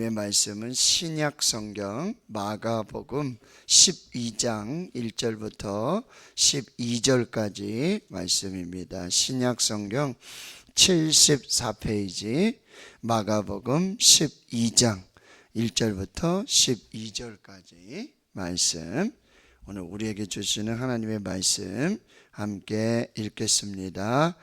하나님의 말씀은 신약 성경 마가복음 12장 1절부터 12절까지 말씀입니다. 신약 성경 74페이지 마가복음 12장 1절부터 12절까지 말씀, 오늘 우리에게 주시는 하나님의 말씀 함께 읽겠습니다.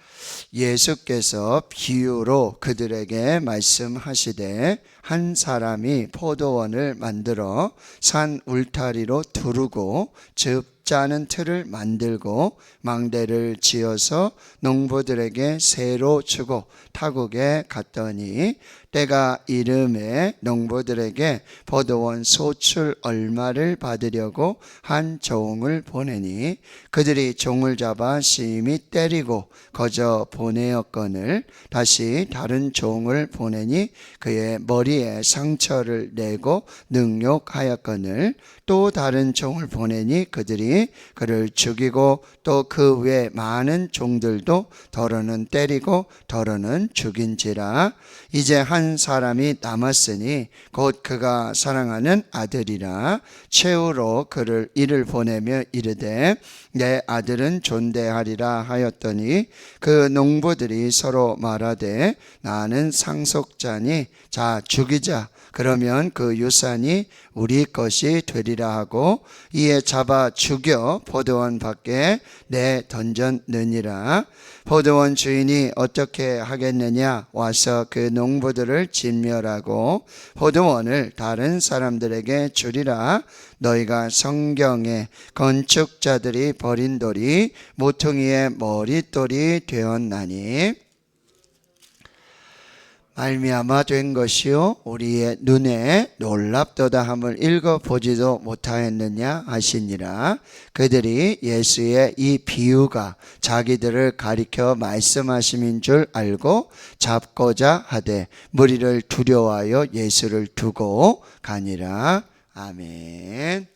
예수께서 비유로 그들에게 말씀하시되 한 사람이 포도원을 만들어 산 울타리로 두르고 즉 짜는 틀을 만들고 망대를 지어서 농부들에게 세로 주고 타국에 갔더니 때가 이름에 농부들에게 포도원 소출 얼마를 받으려고 한 종을 보내니 그들이 종을 잡아 심히 때리고 거저 보내었거늘 다시 다른 종을 보내니 그의 머리에 상처를 내고 능욕하였거늘 또 다른 종을 보내니 그들이 그를 죽이고 또 그 외 많은 종들도 더러는 때리고 더러는 죽인지라. 이제 한 사람이 남았으니 곧 그가 사랑하는 아들이라. 최후로 그를 이를 보내며 이르되 내 아들은 존대하리라 하였더니 그 농부들이 서로 말하되 나는 상속자니 자 죽이자. 그러면 그 유산이 우리 것이 되리라 하고 이에 잡아 죽여 포도원 밖에 내던졌느니라. 포도원 주인이 어떻게 하겠느냐? 와서 그 농부들을 진멸하고 포도원을 다른 사람들에게 주리라. 너희가 성경에 건축자들이 버린 돌이 모퉁이의 머릿돌이 되었나니 말미암아 된 것이요 우리의 눈에 놀랍도다 함을 읽어보지도 못하였느냐 하시니라. 그들이 예수의 이 비유가 자기들을 가리켜 말씀하심인 줄 알고 잡고자 하되 무리를 두려워하여 예수를 두고 가니라. 아멘.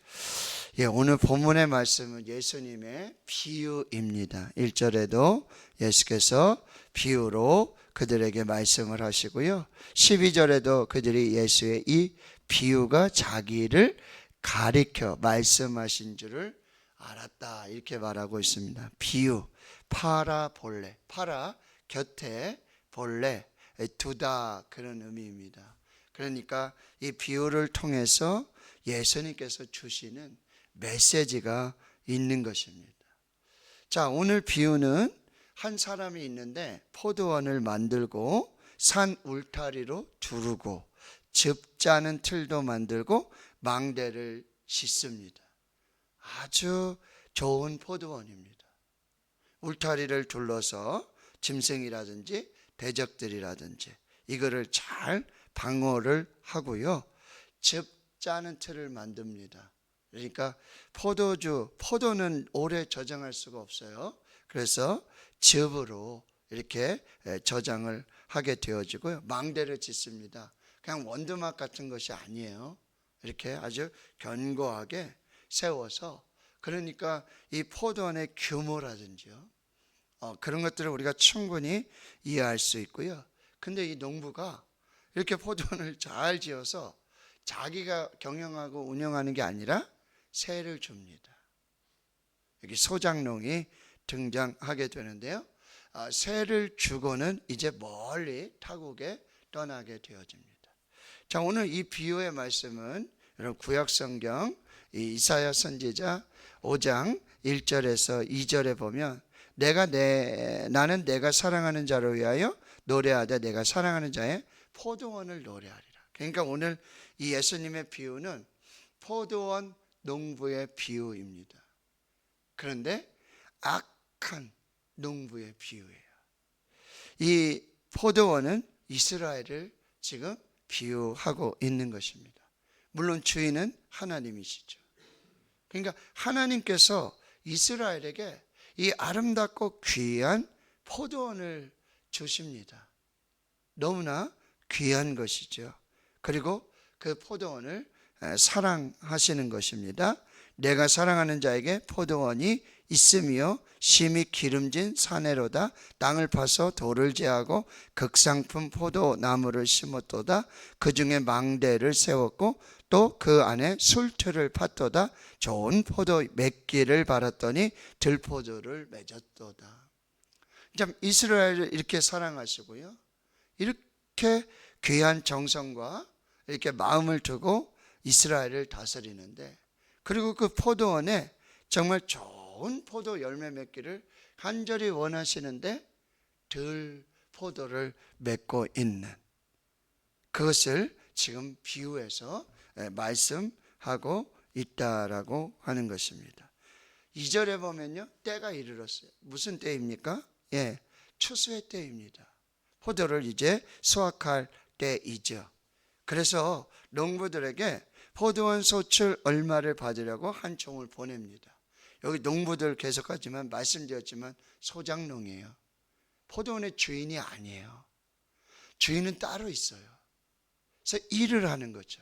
오늘 본문의 말씀은 예수님의 비유입니다. 1절에도 예수께서 비유로 그들에게 말씀을 하시고요, 12절에도 그들이 예수의 이 비유가 자기를 가리켜 말씀하신 줄을 알았다 이렇게 말하고 있습니다. 비유, 파라볼레, 파라 곁에, 볼레 두다 그런 의미입니다. 그러니까 이 비유를 통해서 예수님께서 주시는 메시지가 있는 것입니다. 자, 오늘 비유는 한 사람이 있는데 포도원을 만들고 산 울타리로 두르고 즙 짜는 틀도 만들고 망대를 짓습니다. 아주 좋은 포도원입니다. 울타리를 둘러서 짐승이라든지 대적들이라든지 이거를 잘 방어를 하고요, 즙 짜는 틀을 만듭니다. 그러니까 포도는 오래 저장할 수가 없어요. 그래서 즙으로 이렇게 저장을 하게 되어지고요, 망대를 짓습니다. 그냥 원두막 같은 것이 아니에요. 이렇게 아주 견고하게 세워서, 그러니까 이 포도원의 규모라든지요, 그런 것들을 우리가 충분히 이해할 수 있고요. 근데 이 농부가 이렇게 포도원을 잘 지어서 자기가 경영하고 운영하는 게 아니라 세를 줍니다. 여기 소장농이 등장하게 되는데요, 세를 주고는 이제 멀리 타국에 떠나게 되어집니다. 자, 오늘 이 비유의 말씀은 여러분 구약성경 이사야 선지자 5장 1절에서 2절에 보면 나는 내가 사랑하는 자를 위하여 노래하되 내가 사랑하는 자의 포도원을 노래하리라. 그러니까 오늘 이 예수님의 비유는 포도원 농부의 비유입니다. 그런데 악한 농부의 비유예요. 이 포도원은 이스라엘을 지금 비유하고 있는 것입니다. 물론 주인은 하나님이시죠. 그러니까 하나님께서 이스라엘에게 이 아름답고 귀한 포도원을 주십니다. 너무나 귀한 것이죠. 그리고 그 포도원을 사랑하시는 것입니다. 내가 사랑하는 자에게 포도원이 있으며 심히 기름진 사내로다. 땅을 파서 돌을 제하고 극상품 포도나무를 심었도다. 그 중에 망대를 세웠고 또 그 안에 술틀을 팠도다. 좋은 포도 맺기를 바랐더니 들포도를 맺었도다. 참 이스라엘을 이렇게 사랑하시고요, 이렇게 귀한 정성과 이렇게 마음을 두고 이스라엘을 다스리는데, 그리고 그 포도원에 정말 좋은 포도 열매 맺기를 간절히 원하시는데 들 포도를 맺고 있는, 그것을 지금 비유해서 말씀하고 있다라고 하는 것입니다. 2절에 보면요, 때가 이르렀어요. 무슨 때입니까? 추수의 때입니다. 포도를 이제 수확할 때이죠. 그래서 농부들에게 포도원 소출 얼마를 받으려고 한 총을 보냅니다. 여기 농부들 계속하지만 말씀드렸지만 소작농이에요. 포도원의 주인이 아니에요. 주인은 따로 있어요. 그래서 일을 하는 거죠.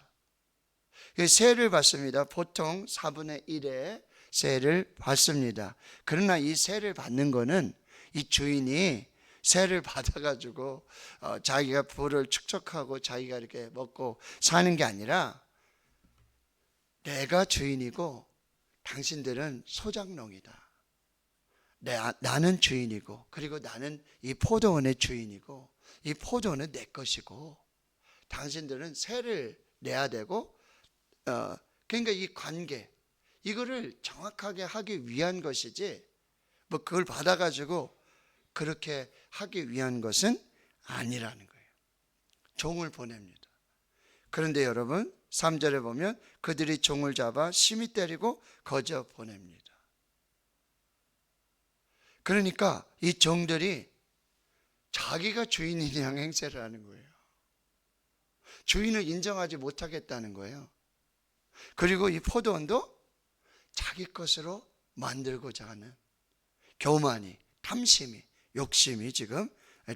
세를 받습니다. 보통 4분의 1의 세를 받습니다. 그러나 이 세를 받는 거는 이 주인이 세를 받아가지고 자기가 부를 축적하고 자기가 이렇게 먹고 사는 게 아니라, 내가 주인이고 당신들은 소작농이다. 나는 주인이고, 그리고 나는 이 포도원의 주인이고, 이 포도원은 내 것이고, 당신들은 세를 내야 되고, 그러니까 이 관계, 이거를 정확하게 하기 위한 것이지, 뭐 그걸 받아가지고 그렇게 하기 위한 것은 아니라는 거예요. 종을 보냅니다. 그런데 여러분 3절에 보면 그들이 종을 잡아 심히 때리고 거저 보냅니다. 그러니까 이 종들이 자기가 주인인 양 행세를 하는 거예요. 주인을 인정하지 못하겠다는 거예요. 그리고 이 포도원도 자기 것으로 만들고자 하는 교만이, 탐심이, 욕심이 지금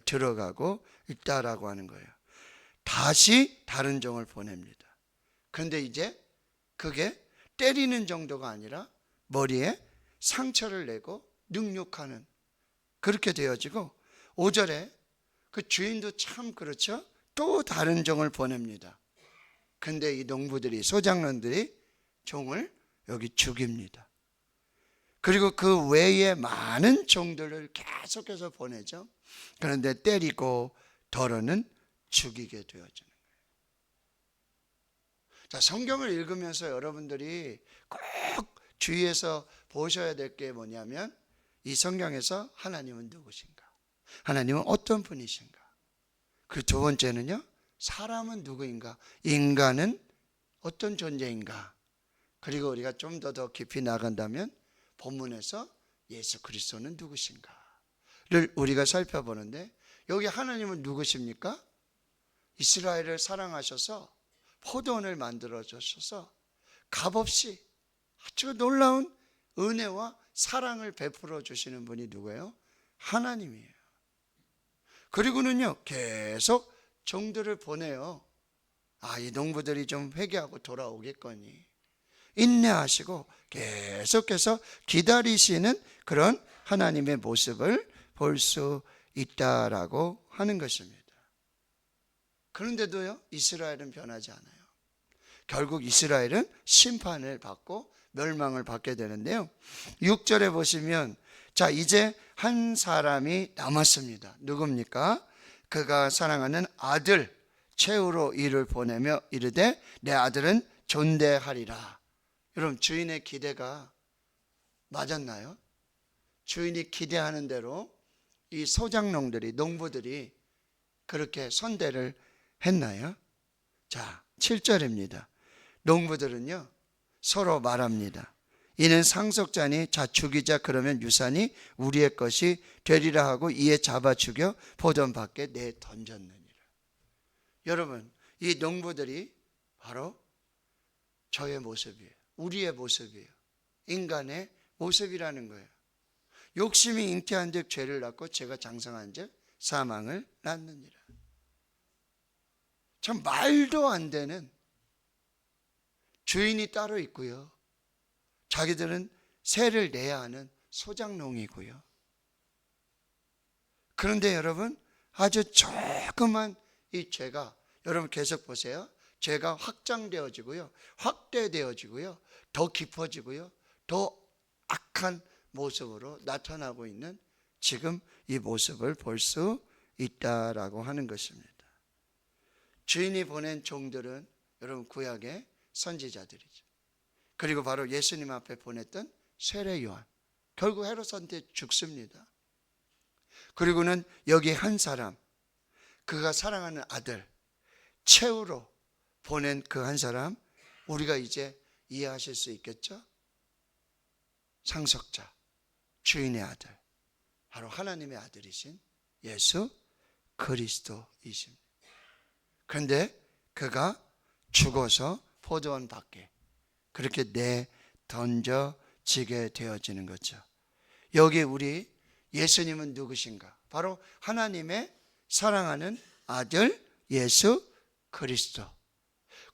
들어가고 있다라고 하는 거예요. 다시 다른 종을 보냅니다. 그런데 이제 그게 때리는 정도가 아니라 머리에 상처를 내고 능욕하는, 그렇게 되어지고, 5절에 그 주인도 참 그렇죠. 또 다른 종을 보냅니다. 근데 이 농부들이, 소작농들이 종을 여기 죽입니다. 그리고 그 외에 많은 종들을 계속해서 보내죠. 그런데 때리고 덜어는 죽이게 되어지는 거예요. 자, 성경을 읽으면서 여러분들이 꼭 주의해서 보셔야 될 게 뭐냐면, 이 성경에서 하나님은 누구신가? 하나님은 어떤 분이신가? 그리고 두 번째는요, 사람은 누구인가? 인간은 어떤 존재인가? 그리고 우리가 좀 더 깊이 나간다면 본문에서 예수 그리스도는 누구신가를 우리가 살펴보는데, 여기 하나님은 누구십니까? 이스라엘을 사랑하셔서 포도원을 만들어 주셔서 값없이 아주 놀라운 은혜와 사랑을 베풀어 주시는 분이 누구예요? 하나님이에요. 그리고는요, 계속 종들을 보내요. 이 농부들이 좀 회개하고 돌아오겠거니 인내하시고 계속해서 기다리시는 그런 하나님의 모습을 볼 수 있다라고 하는 것입니다. 그런데도요, 이스라엘은 변하지 않아요. 결국 이스라엘은 심판을 받고 멸망을 받게 되는데요, 6절에 보시면, 자, 이제 한 사람이 남았습니다. 누굽니까? 그가 사랑하는 아들 최후로 이를 보내며 이르되 내 아들은 존대하리라. 여러분, 주인의 기대가 맞았나요? 주인이 기대하는 대로 이 소작농들이, 농부들이 그렇게 선대를 했나요? 자, 7절입니다. 농부들은요, 서로 말합니다. 이는 상속자니 자 죽이자, 그러면 유산이 우리의 것이 되리라 하고 이에 잡아 죽여 포도원 밖에 내 던졌느니라. 여러분, 이 농부들이 바로 저의 모습이에요. 우리의 모습이에요. 인간의 모습이라는 거예요. 욕심이 잉태한 즉 죄를 낳고 죄가 장성한 즉 사망을 낳느니라. 참 말도 안 되는, 주인이 따로 있고요, 자기들은 세를 내야 하는 소작농이고요. 그런데 여러분, 아주 조그만 이 죄가, 여러분 계속 보세요. 죄가 확장되어지고요, 확대되어지고요, 더 깊어지고요, 더 악한 모습으로 나타나고 있는 지금 이 모습을 볼 수 있다라고 하는 것입니다. 주인이 보낸 종들은 여러분 구약의 선지자들이죠. 그리고 바로 예수님 앞에 보냈던 세례 요한, 결국 헤롯한테 죽습니다. 그리고는 여기 한 사람, 그가 사랑하는 아들 최후로 보낸 그 한 사람, 우리가 이제 이해하실 수 있겠죠? 상속자, 주인의 아들, 바로 하나님의 아들이신 예수 그리스도이십니다. 그런데 그가 죽어서 포도원 밖에 그렇게 내던져지게 되어지는 거죠. 여기 우리 예수님은 누구신가? 바로 하나님의 사랑하는 아들 예수 그리스도,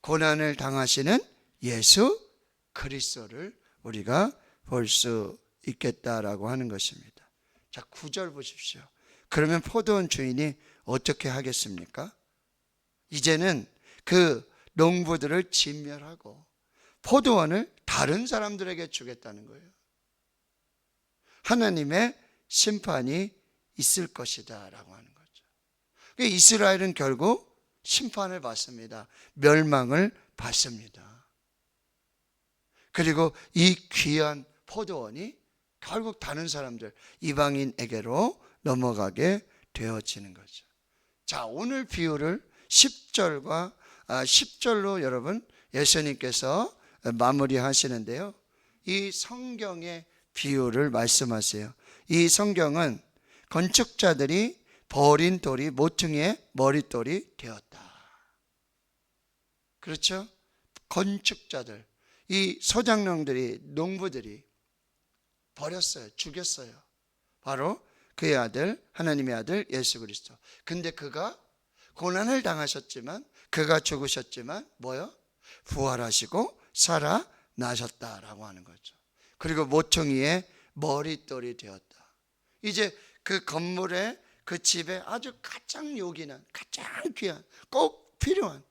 고난을 당하시는 예수 그리스도를 우리가 볼 수 있겠다라고 하는 것입니다. 자, 9절 보십시오. 그러면 포도원 주인이 어떻게 하겠습니까? 이제는 그 농부들을 진멸하고 포도원을 다른 사람들에게 주겠다는 거예요. 하나님의 심판이 있을 것이다 라고 하는 거죠. 이스라엘은 결국 심판을 받습니다. 멸망을 받습니다. 그리고 이 귀한 포도원이 결국 다른 사람들, 이방인에게로 넘어가게 되어지는 거죠. 자, 오늘 비유를 10절로 여러분 예수님께서 마무리하시는데요, 이 성경의 비유를 말씀하세요. 이 성경은 건축자들이 버린 돌이 모퉁이의 머릿돌이 되었다. 그렇죠? 건축자들, 이 소작농들이, 농부들이 버렸어요. 죽였어요. 바로 그의 아들, 하나님의 아들 예수 그리스도. 근데 그가 고난을 당하셨지만, 그가 죽으셨지만 뭐요? 부활하시고 살아나셨다라고 하는 거죠. 그리고 모퉁이의 머릿돌이 되었다. 이제 그 건물에, 그 집에 아주 가장 요긴한, 가장 귀한, 꼭 필요한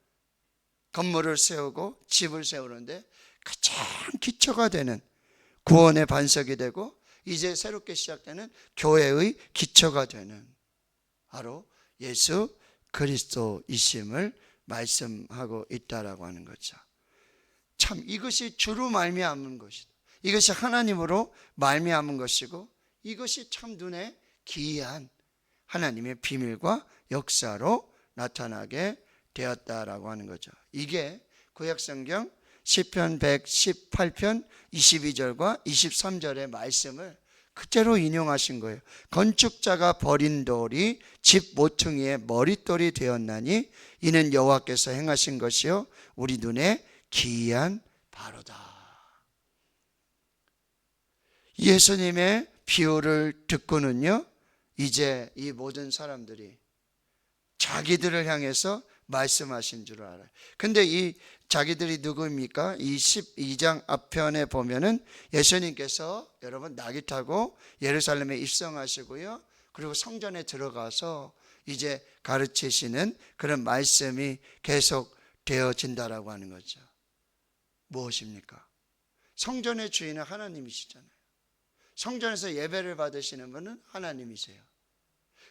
건물을 세우고 집을 세우는데 가장 기초가 되는 구원의 반석이 되고, 이제 새롭게 시작되는 교회의 기초가 되는 바로 예수 그리스도이심을 말씀하고 있다라고 하는 거죠. 참, 이것이 주로 말미암은 것이다. 이것이 하나님으로 말미암은 것이고, 이것이 참 눈에 기이한 하나님의 비밀과 역사로 나타나게 되었다라고 하는 거죠. 이게 구약성경 시편 118편 22절과 23절의 말씀을 그대로 인용하신 거예요. 건축자가 버린 돌이 집 모퉁이의 머릿돌이 되었나니 이는 여호와께서 행하신 것이요 우리 눈에 기이한 바로다. 예수님의 비유를 듣고는요, 이제 이 모든 사람들이 자기들을 향해서 말씀하신 줄 알아요. 근데 이 자기들이 누구입니까? 이 12장 앞편에 보면은 예수님께서 여러분 나귀 타고 예루살렘에 입성하시고요, 그리고 성전에 들어가서 이제 가르치시는 그런 말씀이 계속 되어진다라고 하는 거죠. 무엇입니까? 성전의 주인은 하나님이시잖아요. 성전에서 예배를 받으시는 분은 하나님이세요.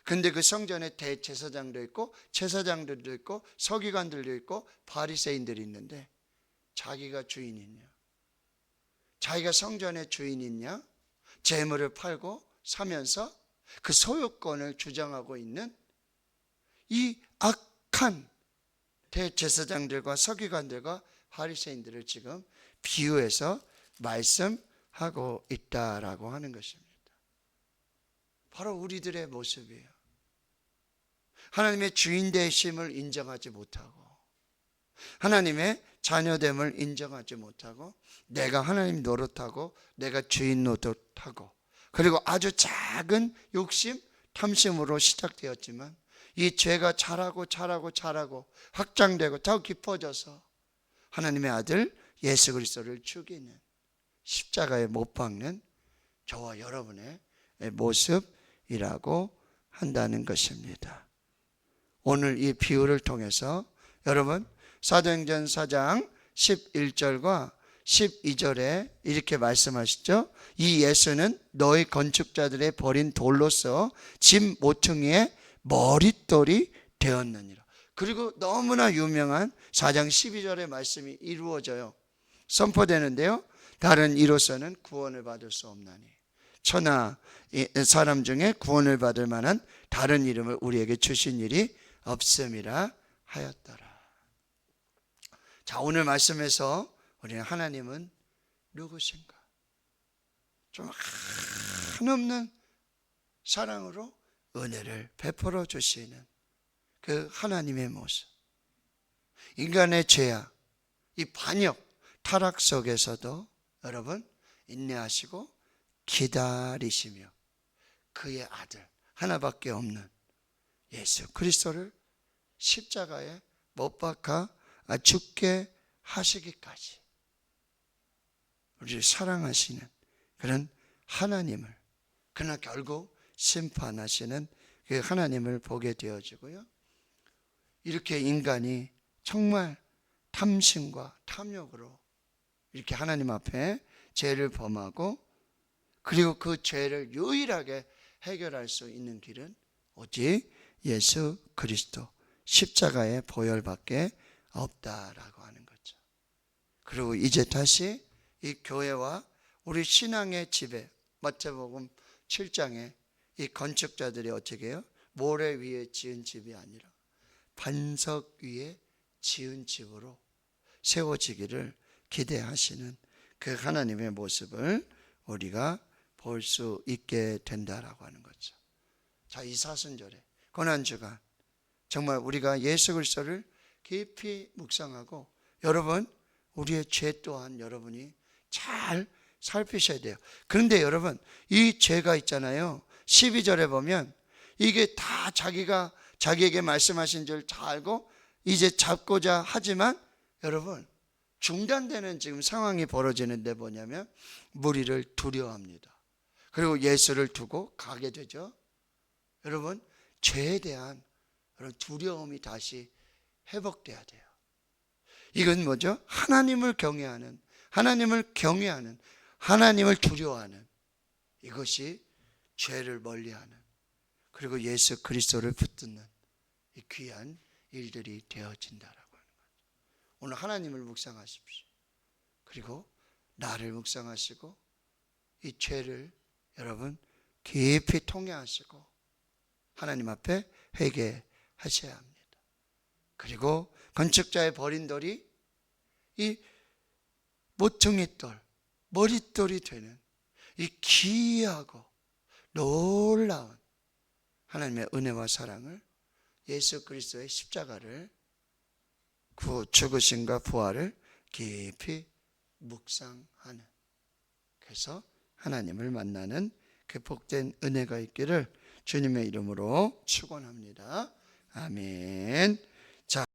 근데 그 성전에 대제사장도 있고 제사장들도 있고 서기관들도 있고 바리새인들이 있는데, 자기가 주인이냐? 자기가 성전의 주인이냐? 재물을 팔고 사면서 그 소유권을 주장하고 있는 이 악한 대제사장들과 서기관들과 바리새인들을 지금 비유해서 말씀하고 있다라고 하는 것입니다. 바로 우리들의 모습이에요. 하나님의 주인 되심을 인정하지 못하고, 하나님의 자녀됨을 인정하지 못하고, 내가 하나님 노릇하고 내가 주인 노릇하고, 그리고 아주 작은 욕심, 탐심으로 시작되었지만 이 죄가 자라고 확장되고 더 깊어져서 하나님의 아들 예수 그리스도를 죽이는 십자가에 못 박는 저와 여러분의 모습이라고 한다는 것입니다. 오늘 이 비유를 통해서 여러분 사도행전 4장 11절과 12절에 이렇게 말씀하시죠. 이 예수는 너희 건축자들의 버린 돌로서 집 모퉁이의 머릿돌이 되었느니라. 그리고 너무나 유명한 4장 12절의 말씀이 이루어져요. 선포되는데요. 다른 이로서는 구원을 받을 수 없나니 천하 사람 중에 구원을 받을 만한 다른 이름을 우리에게 주신 일이 없음이라 하였더라. 자, 오늘 말씀에서 우리는 하나님은 누구신가? 좀 한없는 사랑으로 은혜를 베풀어 주시는 그 하나님의 모습. 인간의 죄악, 이 반역, 타락 속에서도 여러분 인내하시고 기다리시며 그의 아들 하나밖에 없는 예수 그리스도를 십자가에 못 박아 죽게 하시기까지 우리를 사랑하시는 그런 하나님을, 그러나 결국 심판하시는 그 하나님을 보게 되어지고요. 이렇게 인간이 정말 탐심과 탐욕으로 이렇게 하나님 앞에 죄를 범하고, 그리고 그 죄를 유일하게 해결할 수 있는 길은 오직 예수 그리스도 십자가의 보혈밖에 없다라고 하는 거죠. 그리고 이제 다시 이 교회와 우리 신앙의 집에, 마태복음 7장에 이 건축자들이 어떻게 해요? 모래 위에 지은 집이 아니라 반석 위에 지은 집으로 세워지기를 기대하시는 그 하나님의 모습을 우리가 볼 수 있게 된다라고 하는 거죠. 자, 이 사순절에 고난주간 정말 우리가 예수 그리스도를 깊이 묵상하고, 여러분 우리의 죄 또한 여러분이 잘 살피셔야 돼요. 그런데 여러분 이 죄가 있잖아요. 12절에 보면 이게 다 자기가 자기에게 말씀하신 줄 다 알고 이제 잡고자 하지만 여러분 중단되는 지금 상황이 벌어지는데 뭐냐면 무리를 두려워합니다. 그리고 예수를 두고 가게 되죠. 여러분 죄에 대한 그런 두려움이 다시 회복돼야 돼요. 이건 뭐죠? 하나님을 경외하는, 하나님을 경외하는, 하나님을 두려워하는, 이것이 죄를 멀리하는, 그리고 예수 그리스도를 붙드는 이 귀한 일들이 되어진다라고 하는 거죠. 오늘 하나님을 묵상하십시오. 그리고 나를 묵상하시고 이 죄를 여러분 깊이 통회하시고 하나님 앞에 회개하셔야 합니다. 그리고 건축자의 버린 돌이 이 모퉁이돌, 머릿돌이 되는 이 기이하고 놀라운 하나님의 은혜와 사랑을, 예수 그리스도의 십자가를, 죽으심과 부활을 깊이 묵상하는, 그래서 하나님을 만나는 그 복된 은혜가 있기를 주님의 이름으로 축원합니다. 아멘. 자.